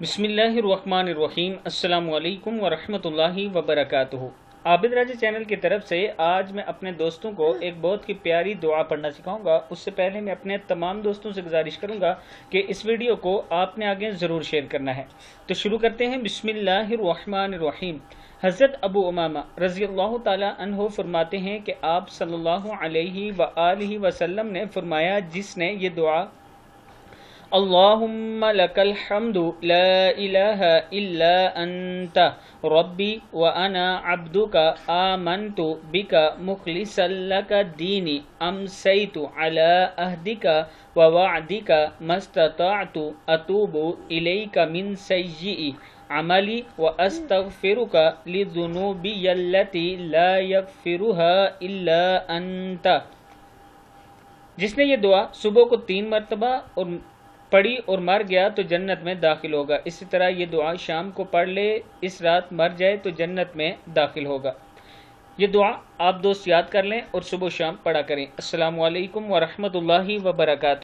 بسم اللہ الرحمن الرحیم۔ السلام علیکم ورحمۃ اللہ وبرکاتہ۔ عابد راجہ چینل کی طرف سے آج میں اپنے دوستوں کو ایک بہت ہی پیاری دعا پڑھنا سکھاؤں گا۔ اس سے پہلے میں اپنے تمام دوستوں سے گزارش کروں گا کہ اس ویڈیو کو آپ نے آگے ضرور شیئر کرنا ہے۔ تو شروع کرتے ہیں۔ بسم اللہ الرحمن الرحیم۔ حضرت ابو امامہ رضی اللہ تعالی عنہ فرماتے ہیں کہ آپ صلی اللہ علیہ وآلہ وسلم نے فرمایا، جس نے یہ دعا اللہم لک الحمد لا الہ الا انت ربی وانا عبدک آمنت بک مخلصا لک دینی امسیت علی عہدک ووعدک ما استطعت اتوب الیک من سیئ عملی واستغفرک لذنوبی التی لا یغفرها الا انت۔ جس نے یہ دعا صبح کو 3 مرتبہ اور پڑھی اور مر گیا تو جنت میں داخل ہوگا۔ اسی طرح یہ دعا شام کو پڑھ لے، اس رات مر جائے تو جنت میں داخل ہوگا۔ یہ دعا آپ دوست یاد کر لیں اور صبح و شام پڑھا کریں۔ السلام علیکم ورحمۃ اللہ وبرکاتہ۔